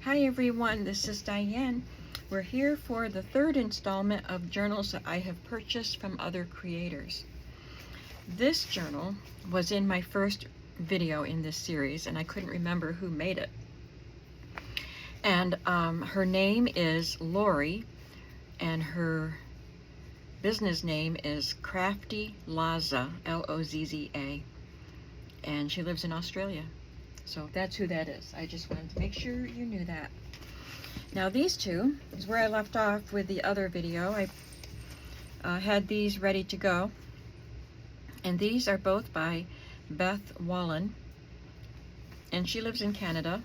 Hi everyone, this is Diane. We're here for the third installment of journals that I have purchased from other creators. This journal was in my first video in this series and I couldn't remember who made it. And her name is Lori and her business name is Crafty Lozza, L-O-Z-Z-A, and she lives in Australia. So that's who that is. I just wanted to make sure you knew that. Now these two is where I left off with the other video. I had these ready to go. And these are both by Beth Wallen. And she lives in Canada.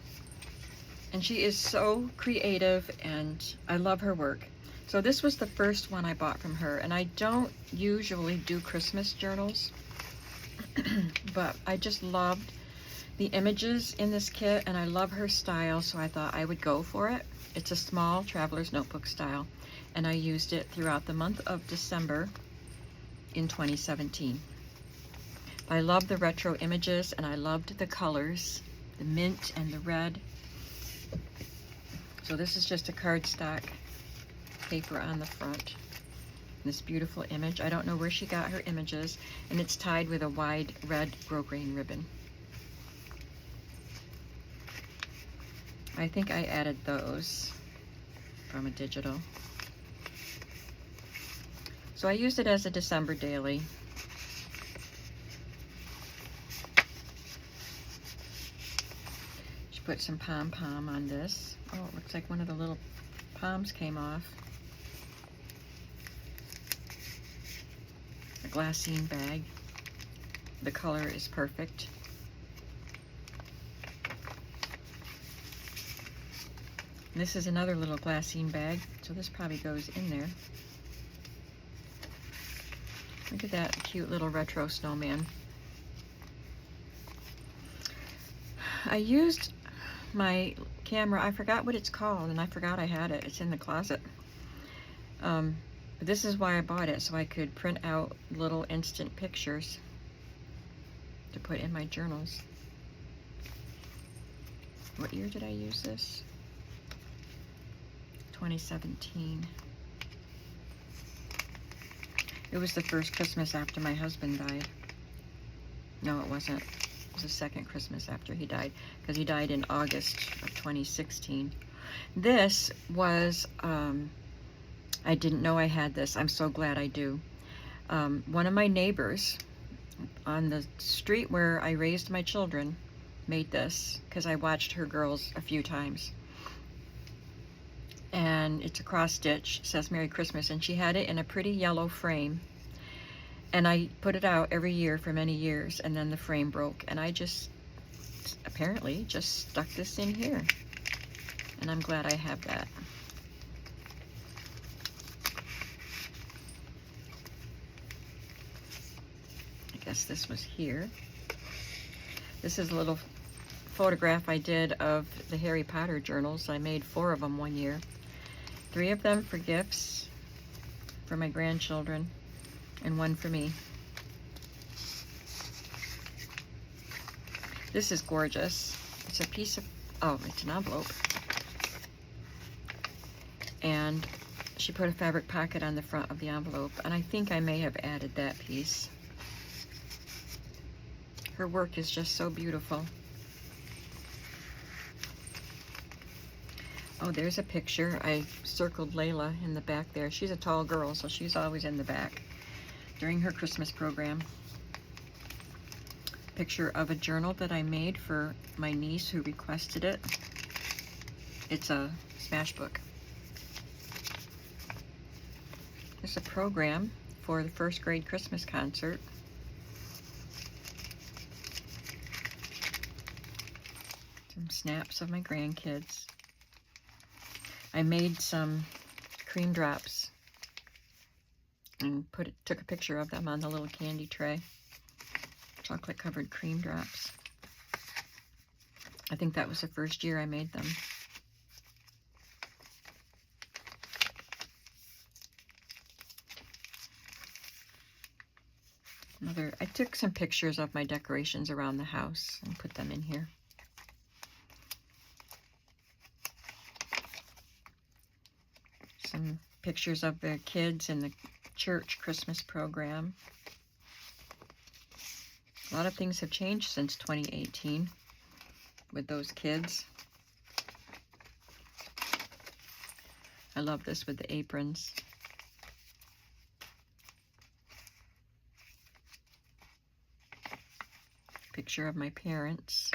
And she is so creative and I love her work. So this was the first one I bought from her. And I don't usually do Christmas journals. But I just loved the images in this kit and I love her style, so I thought I would go for it. It's a small traveler's notebook style and I used it throughout the month of December in 2017. I love the retro images and I loved the colors, the mint and the red. So this is just a cardstock paper on the front. This beautiful image. I don't know where she got her images, and it's tied with a wide red grosgrain ribbon. I think I added those from a digital. So I used it as a December daily. She put some pom-pom on this. Oh, it looks like one of the little poms came off. A glassine bag. The color is perfect. This is another little glassine bag, so this probably goes in there. Look at that cute little retro snowman. I used my camera, I forgot what it's called, and I forgot I had it. It's in the closet. This is why I bought it, so I could print out little instant pictures to put in my journals. What year did I use this? 2017. It was the first Christmas after my husband died. No, it wasn't. It was the second Christmas after he died, because he died in August of 2016. This was, I didn't know I had this. I'm so glad I do. One of my neighbors on the street where I raised my children made this, because I watched her girls a few times. And it's a cross stitch, says Merry Christmas, and she had it in a pretty yellow frame. And I put it out every year for many years, and then the frame broke, and I just apparently just stuck this in here. And I'm glad I have that. I guess this was here. This is a little photograph I did of the Harry Potter journals. I made 4 of them one year. 3 of them for gifts for my grandchildren and 1 for me. This is gorgeous. It's a piece of, oh, it's an envelope. And she put a fabric pocket on the front of the envelope, and I think I may have added that piece. Her work is just so beautiful. Oh, there's a picture. I circled Layla in the back there. She's a tall girl, so she's always in the back during her Christmas program. Picture of a journal that I made for my niece who requested it. It's a smash book. It's a program for the first grade Christmas concert. Some snaps of my grandkids. I made some cream drops and took a picture of them on the little candy tray. Chocolate covered cream drops. I think that was the first year I made them. I took some pictures of my decorations around the house and put them in here. Some pictures of the kids in the church Christmas program. A lot of things have changed since 2018 with those kids. I love this with the aprons. Picture of my parents.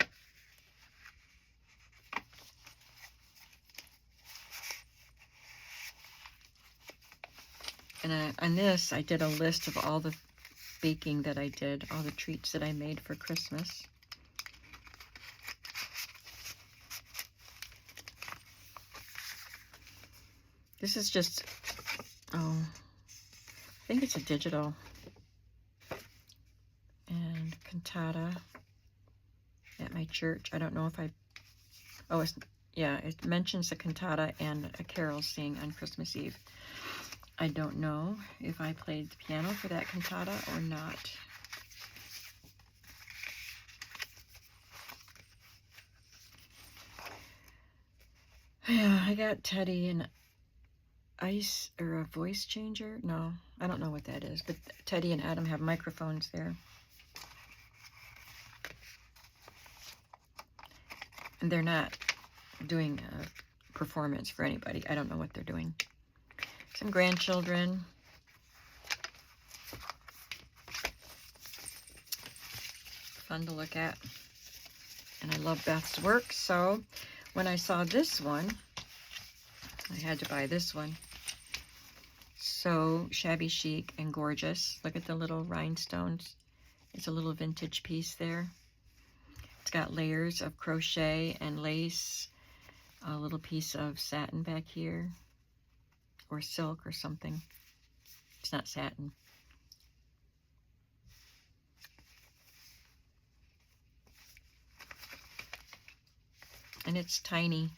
And on this, I did a list of all the baking that I did, all the treats that I made for Christmas. This is just, I think it's a digital. And cantata at my church. I don't know if it mentions the cantata and a carol sing on Christmas Eve. I don't know if I played the piano for that cantata or not. Yeah, I got Teddy an ice or a voice changer. No, I don't know what that is, but Teddy and Adam have microphones there. And they're not doing a performance for anybody. I don't know what they're doing. Some grandchildren. Fun to look at. And I love Beth's work, so when I saw this one, I had to buy this one. So shabby chic and gorgeous. Look at the little rhinestones. It's a little vintage piece there. It's got layers of crochet and lace. A little piece of satin back here. Or silk or something. It's not satin. And it's tiny.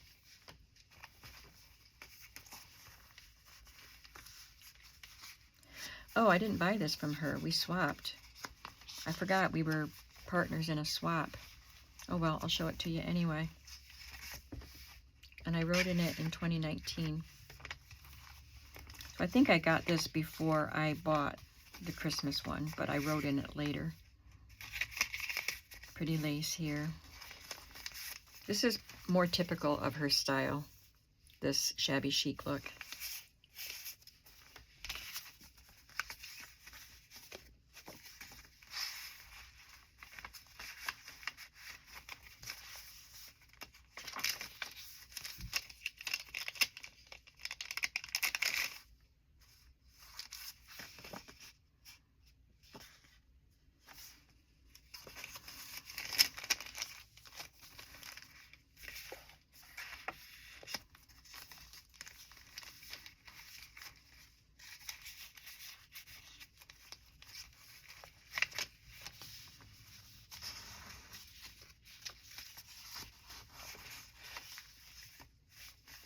Oh, I didn't buy this from her. We swapped. I forgot we were partners in a swap. Oh well, I'll show it to you anyway. And I wrote in it in 2019. So I think I got this before I bought the Christmas one, but I wrote in it later. Pretty lace here. This is more typical of her style, this shabby chic look.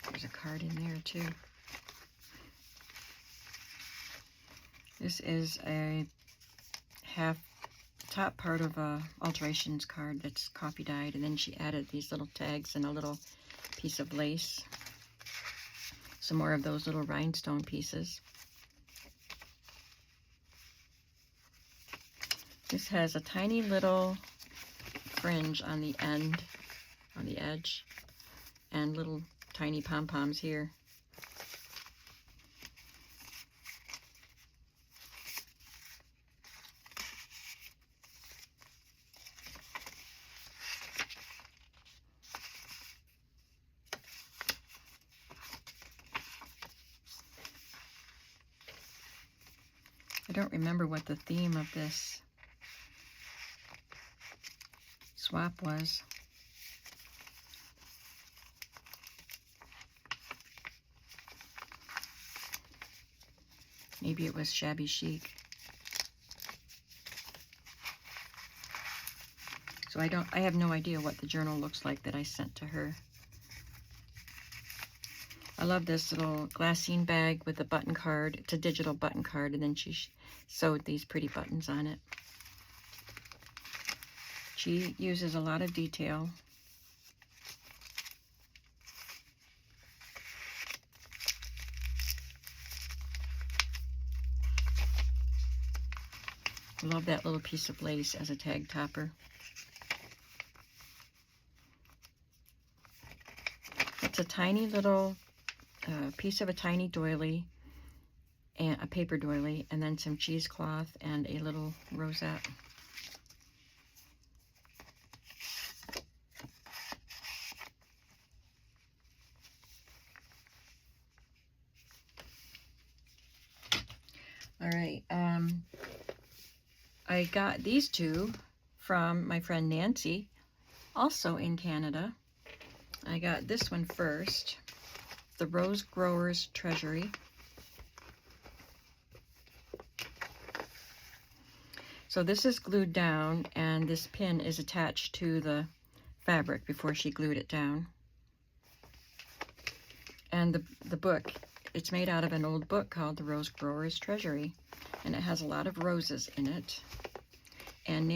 There's a card in there too. This is a top part of a alterations card that's coffee dyed, and then she added these little tags and a little piece of lace. Some more of those little rhinestone pieces. This has a tiny little fringe on the end, on the edge, and little tiny pom-poms here. I don't remember what the theme of this swap was. Maybe it was shabby chic. So I have no idea what the journal looks like that I sent to her. I love this little glassine bag with a button card. It's a digital button card, and then she sewed these pretty buttons on it. She uses a lot of detail. Love that little piece of lace as a tag topper. It's a tiny little piece of a tiny doily, and a paper doily, and then some cheesecloth and a little rosette. All right, I got these two from my friend Nancy, also in Canada. I got this one first, the Growers Treasury. So this is glued down, and this pin is attached to the fabric before she glued it down. And the book, it's made out of an old book called the Growers Treasury, and it has a lot of roses in it. And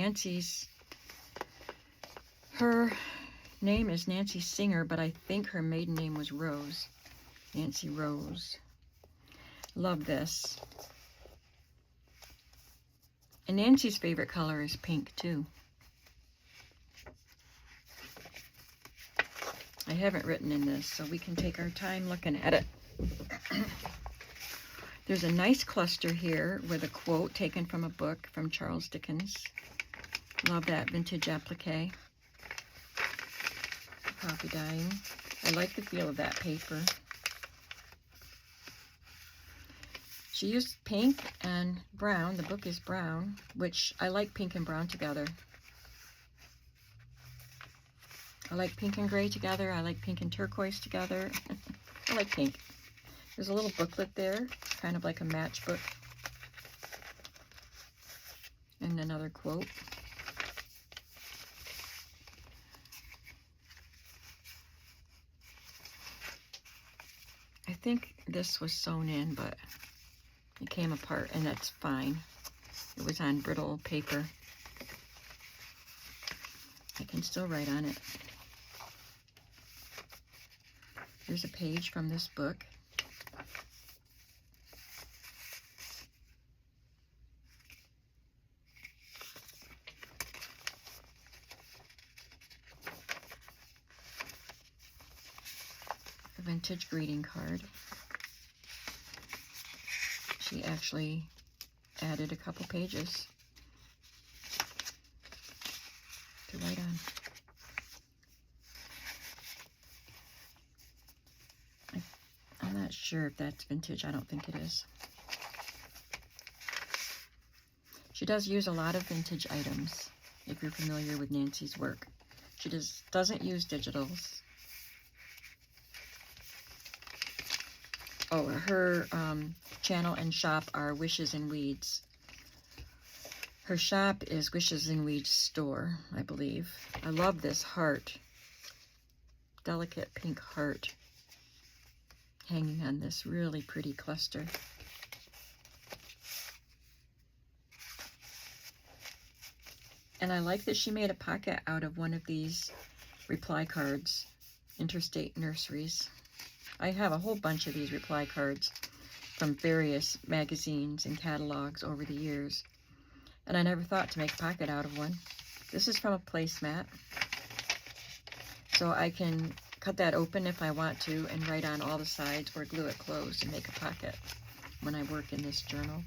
her name is Nancy Singer, but I think her maiden name was Rose. Nancy Rose. Love this. And Nancy's favorite color is pink too. I haven't written in this, so we can take our time looking at it. There's a nice cluster here with a quote taken from a book from Charles Dickens. Love that vintage applique. Copy dyeing. I like the feel of that paper. She used pink and brown. The book is brown, which I like pink and brown together. I like pink and gray together. I like pink and turquoise together. I like pink. There's a little booklet there, kind of like a matchbook. And another quote. I think this was sewn in, but it came apart, and that's fine. It was on brittle paper. I can still write on it. Here's a page from this book. A vintage greeting card. She actually added a couple pages to write on. I'm not sure if that's vintage. I don't think it is. She does use a lot of vintage items, if you're familiar with Nancy's work. She doesn't use digitals. Oh, her channel and shop are Wishes and Weeds. Her shop is Wishes and Weeds Store, I believe. I love this heart. Delicate pink heart hanging on this really pretty cluster. And I like that she made a pocket out of one of these reply cards, Interstate Nurseries. I have a whole bunch of these reply cards from various magazines and catalogs over the years, and I never thought to make a pocket out of one. This is from a placemat, so I can cut that open if I want to and write on all the sides, or glue it closed and make a pocket when I work in this journal.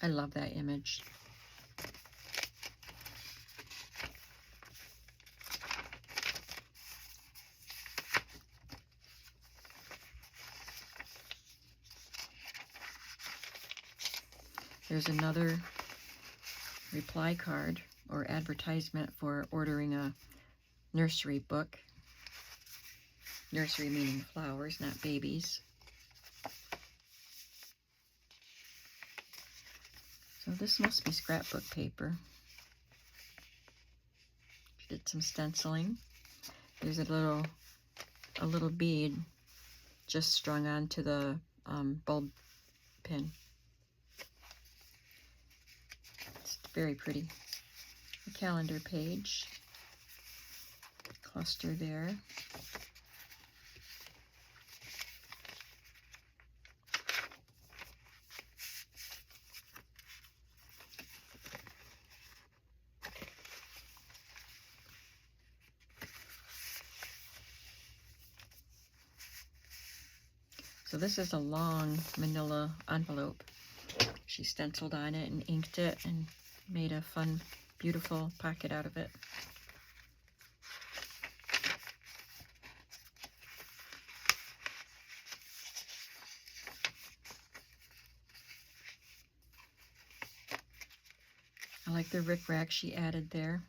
I love that image. There's another reply card or advertisement for ordering a nursery book. Nursery meaning flowers, not babies. So this must be scrapbook paper. She did some stenciling. There's a little bead just strung onto the bulb pin. It's very pretty. the calendar page, cluster there. So this is a long manila envelope. She stenciled on it and inked it and made a fun, beautiful pocket out of it. I like the rickrack she added there.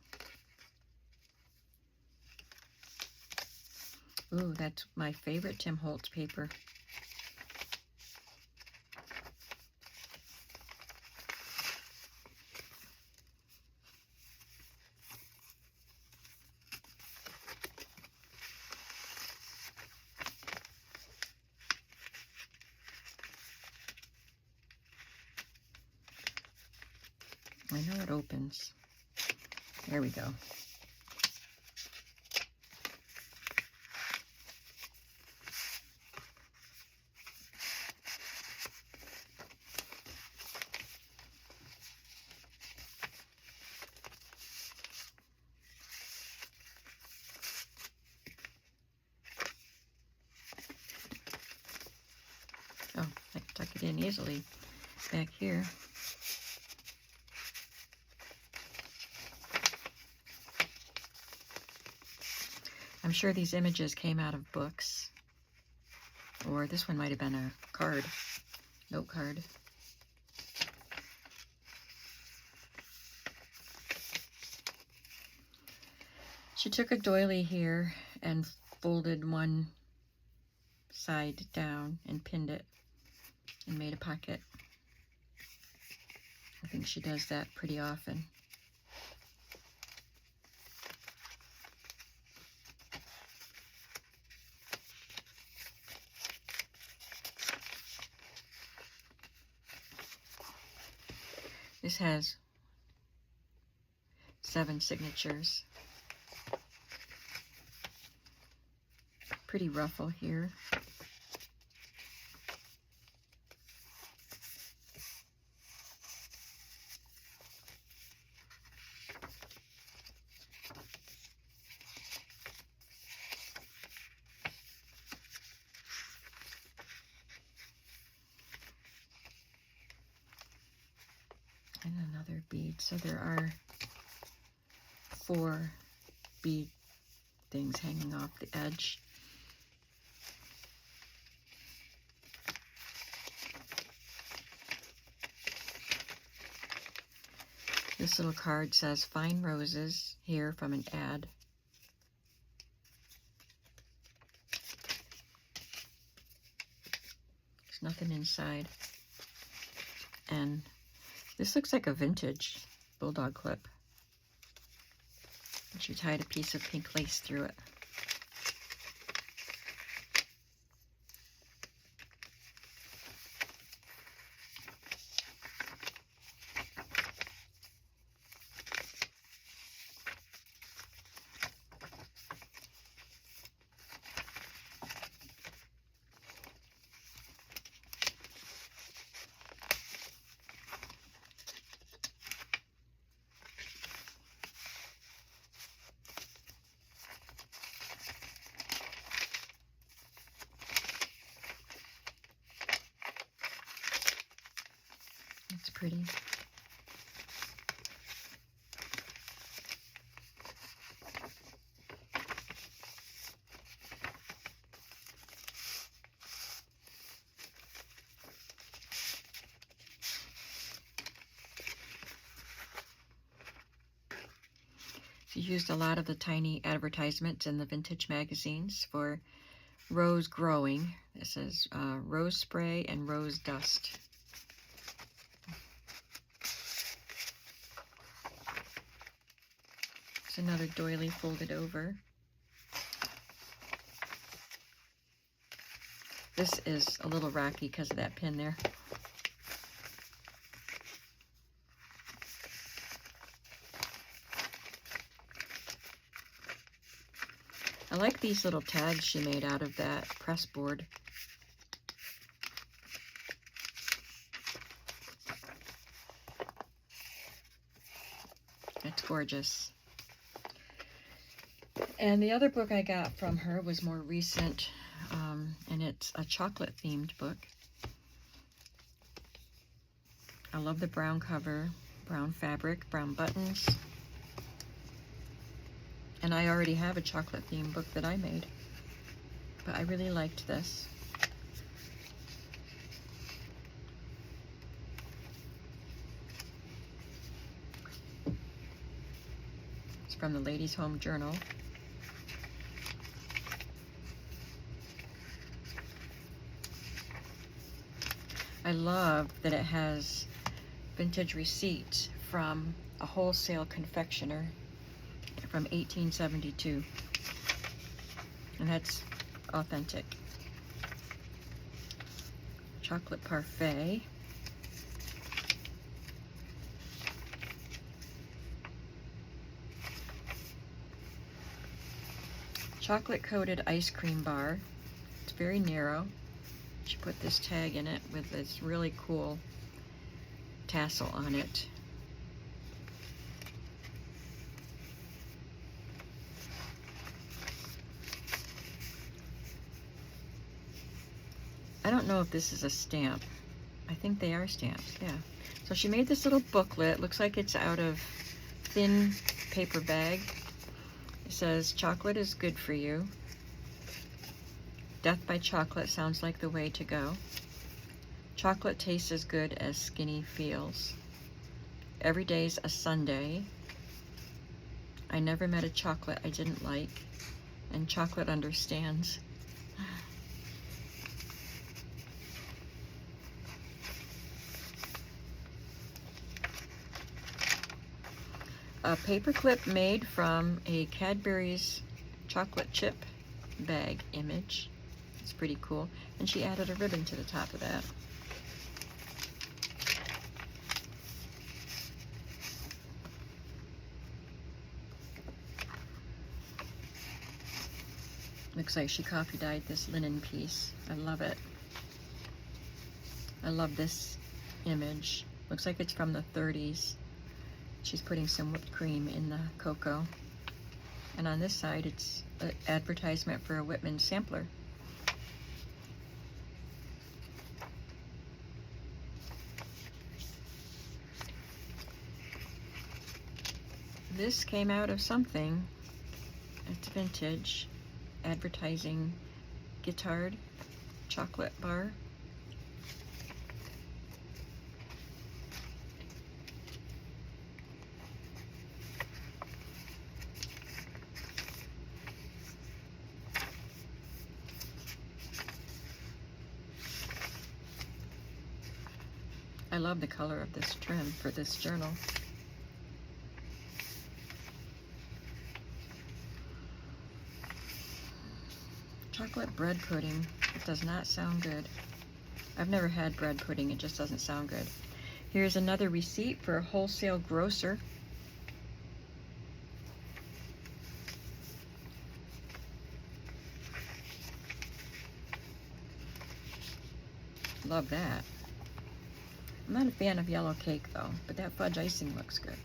Ooh, that's my favorite Tim Holtz paper. I know it opens. There we go. Oh, I can tuck it in easily back here. I'm sure these images came out of books, or this one might have been a card, note card. She took a doily here and folded one side down and pinned it and made a pocket. I think she does that pretty often. This has 7 signatures. Pretty ruffle here. And another bead. So there are 4 bead things hanging off the edge. This little card says "Fine Roses" here from an ad. There's nothing inside. And this looks like a vintage bulldog clip. And she tied a piece of pink lace through it. It's pretty. She used a lot of the tiny advertisements in the vintage magazines for rose growing. This is rose spray and rose dust. There's another doily folded over. This is a little rocky because of that pin there. like these little tags she made out of that press board. It's gorgeous. And the other book I got from her was more recent, and it's a chocolate themed book. I love the brown cover, brown fabric, brown buttons. And I already have a chocolate themed book that I made, but I really liked this. It's from the Ladies' Home Journal. I love that it has vintage receipts from a wholesale confectioner from 1872, and that's authentic. Chocolate parfait. Chocolate coated ice cream bar. It's very narrow. She put this tag in it with this really cool tassel on it. I don't know if this is a stamp. I think they are stamps, yeah. So she made this little booklet. Looks like it's out of thin paper bag. It says, chocolate is good for you. Death by chocolate sounds like the way to go. Chocolate tastes as good as skinny feels. Every day's a Sunday. I never met a chocolate I didn't like, and chocolate understands. A paperclip made from a Cadbury's chocolate chip bag image. It's pretty cool. And she added a ribbon to the top of that. Looks like she copy dyed this linen piece. I love it. I love this image. Looks like it's from the 30s. She's putting some whipped cream in the cocoa. And on this side, it's an advertisement for a Whitman sampler. This came out of something. It's vintage. Advertising Guittard chocolate bar. I love the color of this trim for this journal. Chocolate bread pudding. It does not sound good. I've never had bread pudding. It just doesn't sound good. Here's another receipt for a wholesale grocer. Love that. I'm not a fan of yellow cake though, but that fudge icing looks good.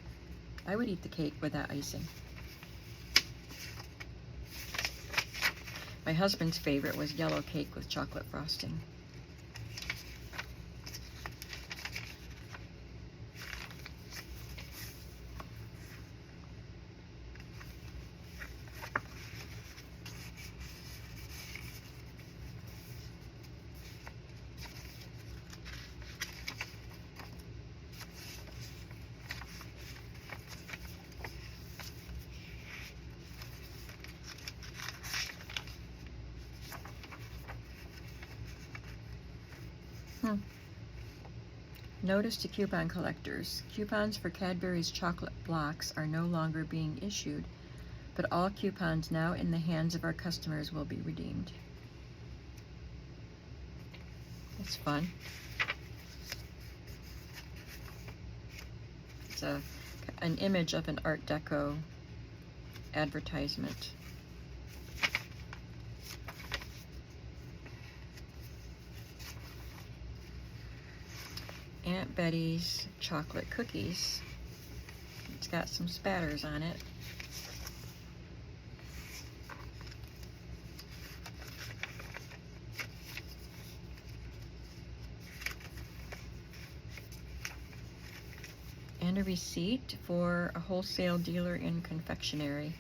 I would eat the cake with that icing. My husband's favorite was yellow cake with chocolate frosting. Notice to coupon collectors. Coupons for Cadbury's chocolate blocks are no longer being issued, but all coupons now in the hands of our customers will be redeemed. It's fun. It's an image of an Art Deco advertisement. Aunt Betty's chocolate cookies. It's got some spatters on it. And a receipt for a wholesale dealer in confectionery.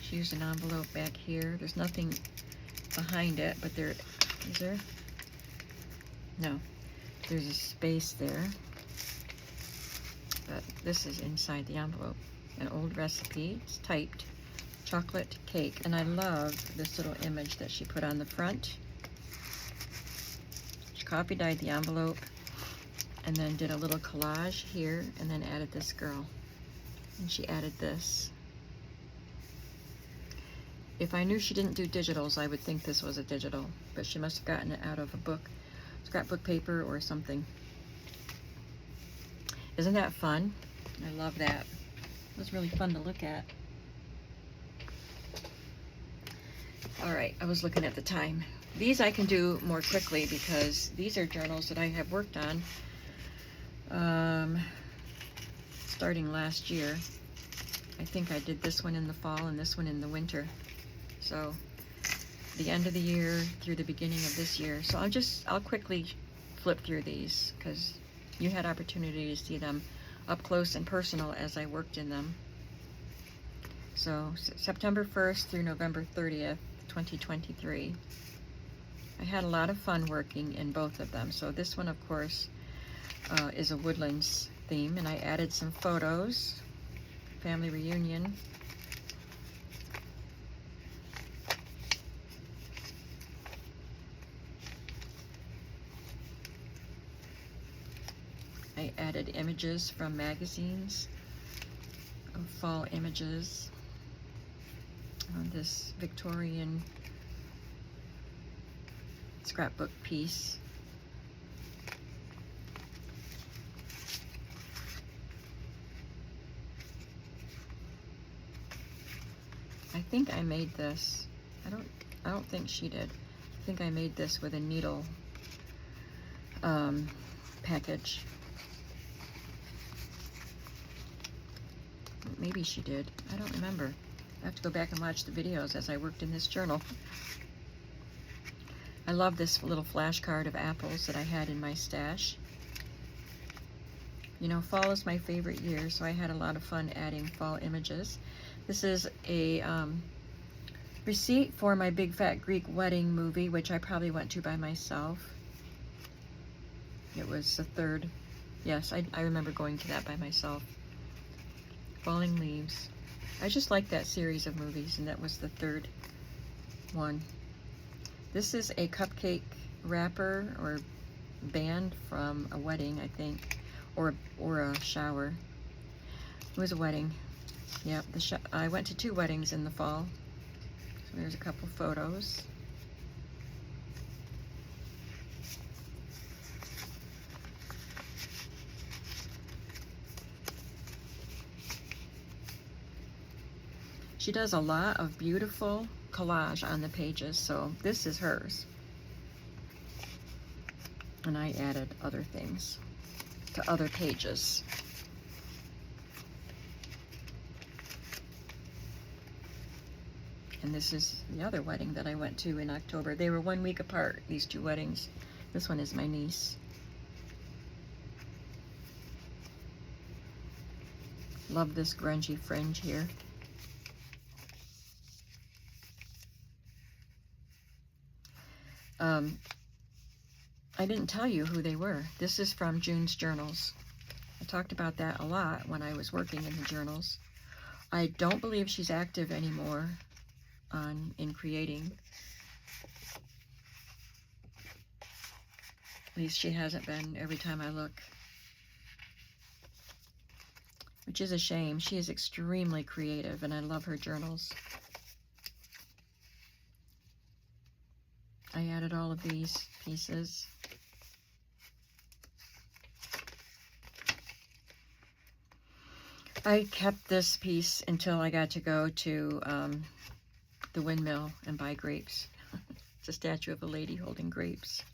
She used an envelope back here. There's nothing behind it, but there is there? No. There's a space there. But this is inside the envelope. An old recipe. It's typed. Chocolate cake. And I love this little image that she put on the front. She copy dyed the envelope and then did a little collage here and then added this girl. And she added this. If I knew she didn't do digitals, I would think this was a digital, but she must have gotten it out of a book, scrapbook paper or something. Isn't that fun? I love that. It was really fun to look at. All right, I was looking at the time. These I can do more quickly because these are journals that I have worked on starting last year. I think I did this one in the fall and this one in the winter. So the end of the year through the beginning of this year. So I'll quickly flip through these because you had opportunity to see them up close and personal as I worked in them. So September 1st through November 30th, 2023. I had a lot of fun working in both of them. So this one, of course, is a Woodlands theme, and I added some photos, family reunion. I added images from magazines of fall images on this Victorian scrapbook piece. I think I made this. I don't think she did. I think I made this with a needle package. Maybe she did. I don't remember. I have to go back and watch the videos as I worked in this journal. I love this little flashcard of apples that I had in my stash. You know, fall is my favorite year, so I had a lot of fun adding fall images. This is a receipt for my Big Fat Greek Wedding movie, which I probably went to by myself. It was the third. Yes, I remember going to that by myself. Falling Leaves. I just like that series of movies, and that was the third one. This is a cupcake wrapper or band from a wedding, I think, or a shower. It was a wedding. Yep, I went to 2 weddings in the fall. So there's a couple photos. She does a lot of beautiful collage on the pages, so this is hers. And I added other things to other pages. And this is the other wedding that I went to in October. They were 1 week apart, these 2 weddings. This one is my niece. Love this grungy fringe here. I didn't tell you who they were. This is from June's journals. I talked about that a lot when I was working in the journals. I don't believe she's active anymore in creating. At least she hasn't been every time I look. Which is a shame. She is extremely creative, and I love her journals. I added all of these pieces. I kept this piece until I got to go to the windmill and buy grapes. It's a statue of a lady holding grapes.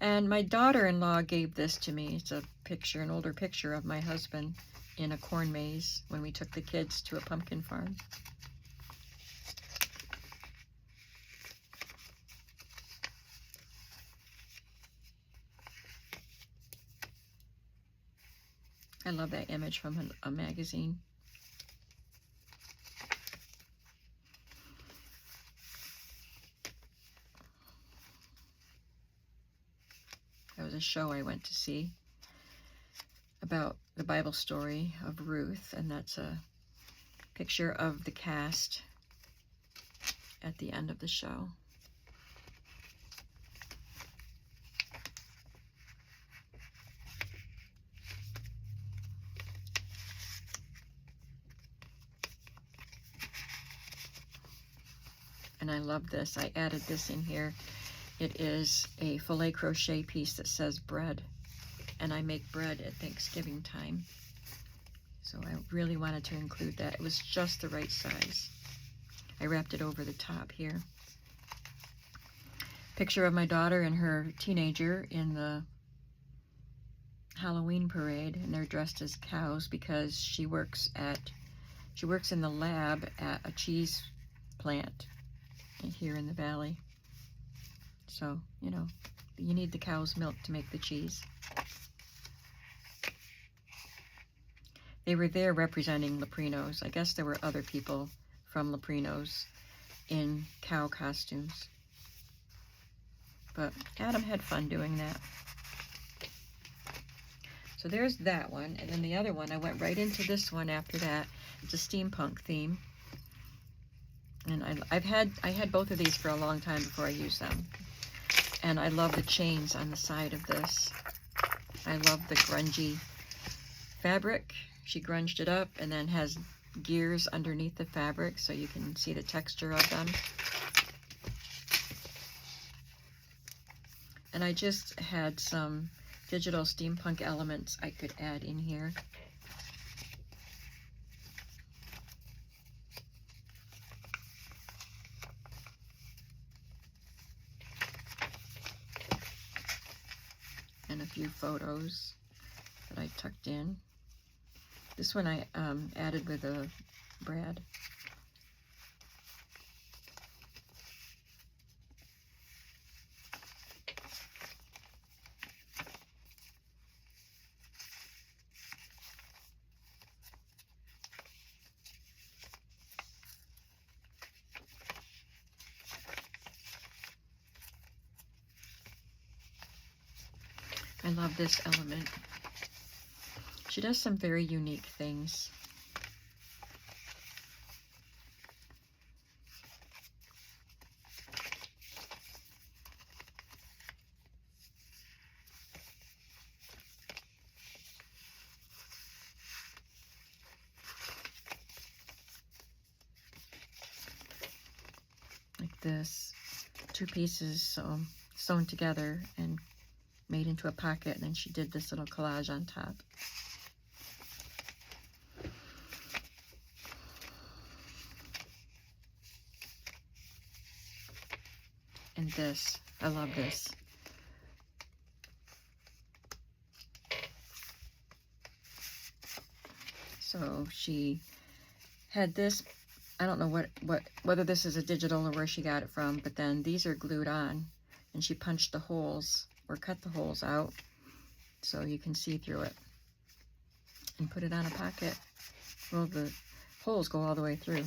And my daughter-in-law gave this to me. It's a picture, an older picture of my husband in a corn maze when we took the kids to a pumpkin farm. I love that image from a magazine. That was a show I went to see about the Bible story of Ruth, and that's a picture of the cast at the end of the show. And I love this. I added this in here. It is a filet crochet piece that says bread. And I make bread at Thanksgiving time. So I really wanted to include that. It was just the right size. I wrapped it over the top here. Picture of my daughter and her teenager in the Halloween parade, and they're dressed as cows because she works in the lab at a cheese plant here in the valley. So, you know, you need the cow's milk to make the cheese. They were there representing Leprinos. I guess there were other people from Leprinos in cow costumes. But Adam had fun doing that. So there's that one. And then the other one, I went right into this one after that. It's a steampunk theme. And I had both of these for a long time before I used them. And I love the chains on the side of this. I love the grungy fabric. She grunged it up and then has gears underneath the fabric so you can see the texture of them. And I just had some digital steampunk elements I could add in here. And a few photos that I tucked in. This one I added with a brad. I love this element. She does some very unique things. Like this, two pieces sewn together and made into a pocket, and then she did this little collage on top. And this, I love this. So she had this, I don't know whether this is a digital or where she got it from, but then these are glued on, and she punched the holes or cut the holes out so you can see through it and put it on a pocket. Well, the holes go all the way through.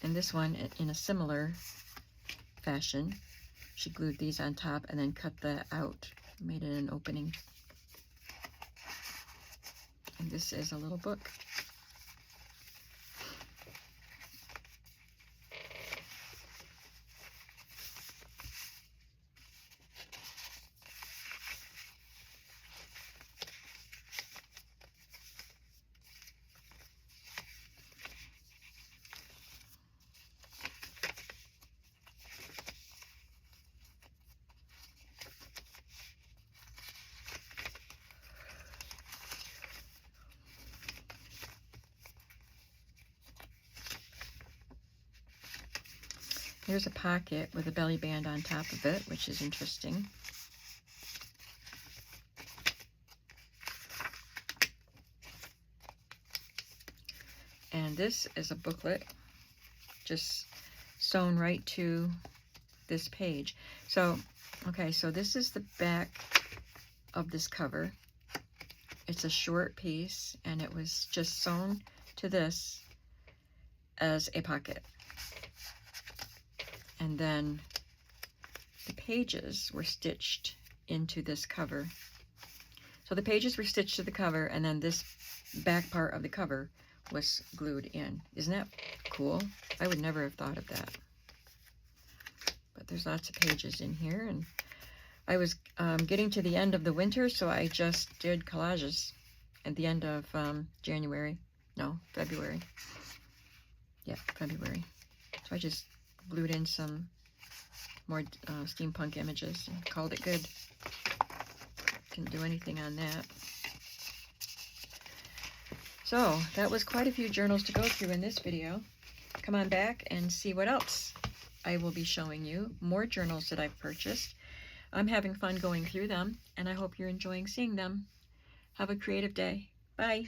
And this one, in a similar fashion, she glued these on top and then cut that out, made it an opening. And this is a little book. Here's a pocket with a belly band on top of it, which is interesting. And this is a booklet just sewn right to this page. So, okay, so this is the back of this cover. It's a short piece, and it was just sewn to this as a pocket. And then the pages were stitched into this cover. So the pages were stitched to the cover, and then this back part of the cover was glued in. Isn't that cool? I would never have thought of that. But there's lots of pages in here, and I was getting to the end of the winter, so I just did collages at the end of February. Yeah, February. So I just glued in some more steampunk images and called it good. Couldn't do anything on that. So that was quite a few journals to go through in this video. Come on back and see what else I will be showing you. More journals that I've purchased. I'm having fun going through them, and I hope you're enjoying seeing them. Have a creative day. Bye.